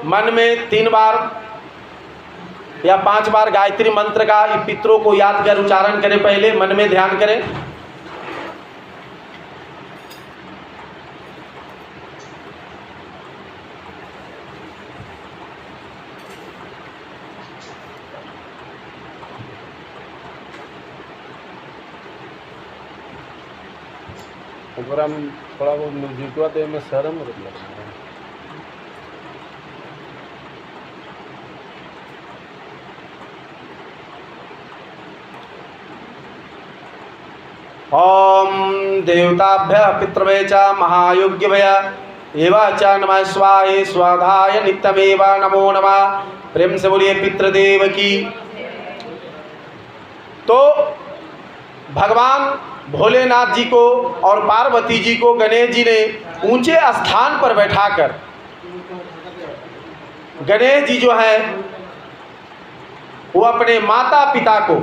मन में 3 बार या 5 बार गायत्री मंत्र का पितरों को याद कर उच्चारण करें। पहले मन में ध्यान करें। हम थोड़ा वो म्यूजिक हुआ तो में शर्म लग रहा है। ओम देवताभ्य पितृवे च महायोग्यभय एवं च नमः स्वाहे स्वाधाय नित्यमेव नमो नमः। प्रेम से बोलिए पितृदेव की। तो भगवान भोलेनाथ जी को और पार्वती जी को गणेश जी ने ऊंचे स्थान पर बैठाकर, गणेश जी जो है वो अपने माता पिता को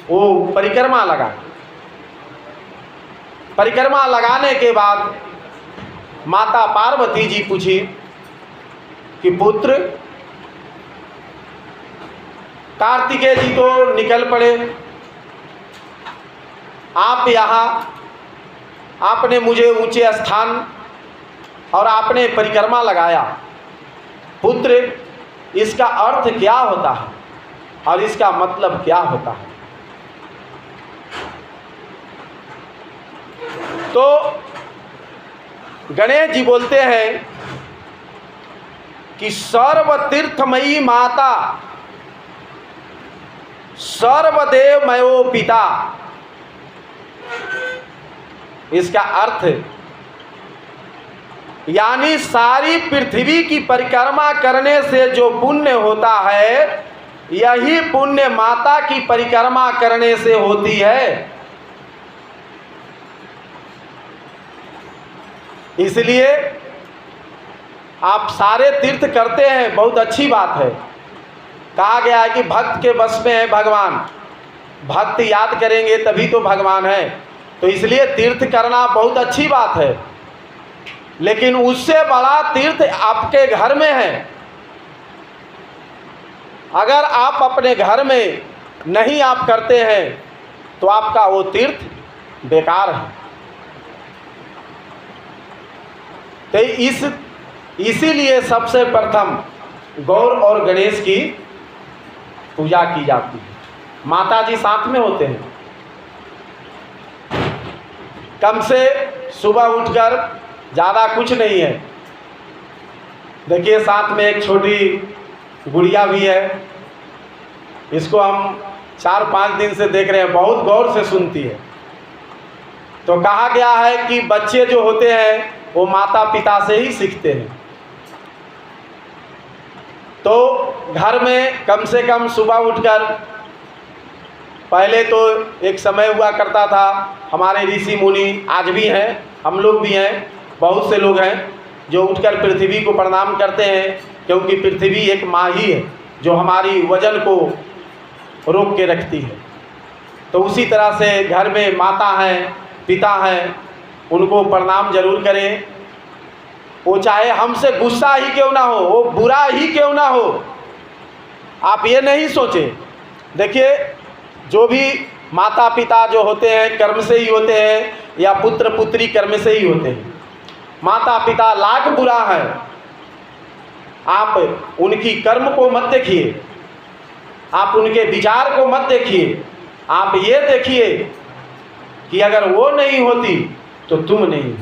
वो परिक्रमा लगाने के बाद माता पार्वती जी पूछी कि पुत्र, कार्तिकेय जी तो निकल पड़े, आप यहाँ, आपने मुझे ऊंचे स्थान और आपने परिक्रमा लगाया, पुत्र इसका अर्थ क्या होता है और इसका मतलब क्या होता है? तो गणेश जी बोलते हैं कि सर्वतीर्थमयी माता सर्वदेवमयो पिता। इसका अर्थ यानी सारी पृथ्वी की परिक्रमा करने से जो पुण्य होता है, यही पुण्य माता की परिक्रमा करने से होती है। इसलिए आप सारे तीर्थ करते हैं, बहुत अच्छी बात है। कहा गया है कि भक्त के बस में है भगवान, भक्त याद करेंगे तभी तो भगवान है। तो इसलिए तीर्थ करना बहुत अच्छी बात है, लेकिन उससे बड़ा तीर्थ आपके घर में है। अगर आप अपने घर में नहीं आप करते हैं तो आपका वो तीर्थ बेकार है। तो इसीलिए सबसे प्रथम गौर और गणेश की पूजा की जाती है। माता जी साथ में होते हैं। कम से सुबह उठकर, ज़्यादा कुछ नहीं है, देखिए साथ में एक छोटी गुड़िया भी है। इसको हम 4-5 दिन से देख रहे हैं, बहुत गौर से सुनती है। तो कहा गया है कि बच्चे जो होते हैं वो माता पिता से ही सीखते हैं। तो घर में कम से कम सुबह उठकर, पहले तो एक समय हुआ करता था, हमारे ऋषि मुनि आज भी हैं, हम लोग भी हैं, बहुत से लोग हैं जो उठकर पृथ्वी को प्रणाम करते हैं, क्योंकि पृथ्वी एक माँ ही है जो हमारी वजन को रोक के रखती है। तो उसी तरह से घर में माता हैं, पिता हैं, उनको प्रणाम जरूर करें। वो चाहे हमसे गुस्सा ही क्यों ना हो, वो बुरा ही क्यों ना हो, आप ये नहीं सोचें। देखिए जो भी माता पिता जो होते हैं कर्म से ही होते हैं, या पुत्र पुत्री कर्म से ही होते हैं। माता पिता लाख बुरा है, आप उनकी कर्म को मत देखिए, आप उनके विचार को मत देखिए, आप ये देखिए कि अगर वो नहीं होती तो तुम नहीं हो।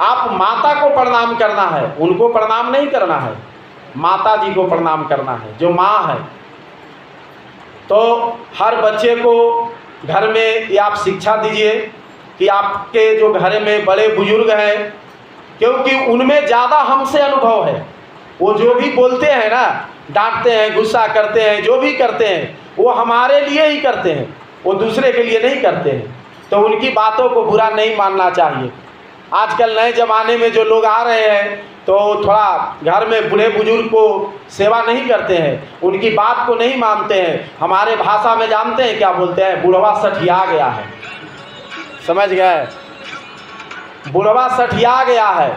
आप माता को प्रणाम करना है, उनको प्रणाम नहीं करना है, माता जी को प्रणाम करना है जो माँ है। तो हर बच्चे को घर में ये आप शिक्षा दीजिए कि आपके जो घर में बड़े बुजुर्ग हैं, क्योंकि उनमें ज़्यादा हमसे अनुभव है। वो जो भी बोलते हैं ना, डांटते हैं, गुस्सा करते हैं, जो भी करते हैं वो हमारे लिए ही करते हैं, वो दूसरे के लिए नहीं करते हैं। तो उनकी बातों को बुरा नहीं मानना चाहिए। आजकल नए ज़माने में जो लोग आ रहे हैं तो थोड़ा घर में बूढ़े बुजुर्ग को सेवा नहीं करते हैं, उनकी बात को नहीं मानते हैं। हमारे भाषा में जानते हैं क्या बोलते हैं? बुढ़वा सठिया गया है। समझ गए? बुढ़वा सठिया गया है।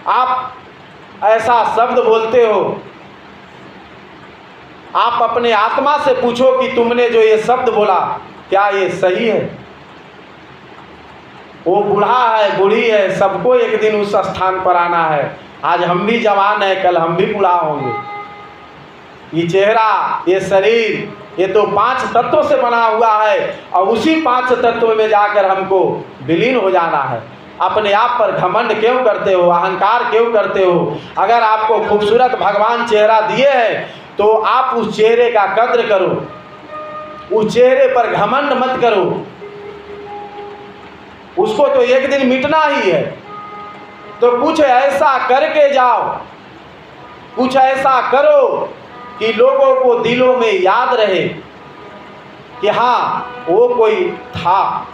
आप ऐसा शब्द बोलते हो, आप अपने आत्मा से पूछो कि तुमने जो ये शब्द बोला क्या ये सही है? वो बूढ़ा है, बूढ़ी है, सबको एक दिन उस स्थान पर आना है। आज हम भी जवान हैं, कल हम भी बूढ़ा होंगे। ये चेहरा, ये शरीर, ये तो 5 तत्वों से बना हुआ है और उसी 5 तत्वों में जाकर हमको विलीन हो जाना है। अपने आप पर घमंड क्यों करते हो, अहंकार क्यों करते हो? अगर आपको खूबसूरत भगवान चेहरा दिए हैं तो आप उस चेहरे का कद्र करो, उस चेहरे पर घमंड मत करो। उसको तो एक दिन मिटना ही है। तो कुछ ऐसा करके जाओ, कुछ ऐसा करो कि लोगों को दिलों में याद रहे कि हाँ वो कोई था।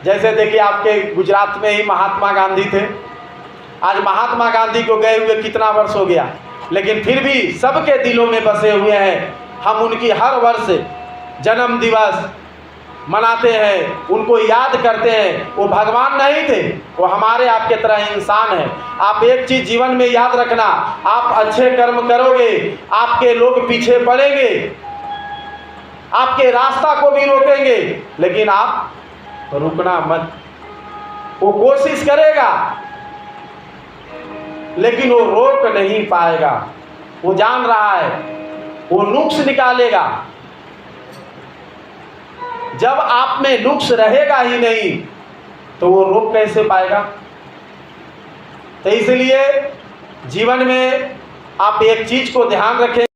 जैसे देखिए आपके गुजरात में ही महात्मा गांधी थे। आज महात्मा गांधी को गए हुए कितना वर्ष हो गया, लेकिन फिर भी सबके दिलों में बसे हुए हैं। हम उनकी हर वर्ष जन्म दिवस मनाते हैं, उनको याद करते हैं। वो भगवान नहीं थे, वो हमारे आपके तरह इंसान है। आप एक चीज़ जीवन में याद रखना, आप अच्छे कर्म करोगे, आपके लोग पीछे पड़ेंगे, आपके रास्ता को भी रोकेंगे, लेकिन आप रुकना मत। वो कोशिश करेगा लेकिन वो रोक नहीं पाएगा। वो जान रहा है, वो नुक्स निकालेगा। जब आप में नुक्स रहेगा ही नहीं तो वो रोक कैसे पाएगा? तो इसलिए जीवन में आप एक चीज़ को ध्यान रखें।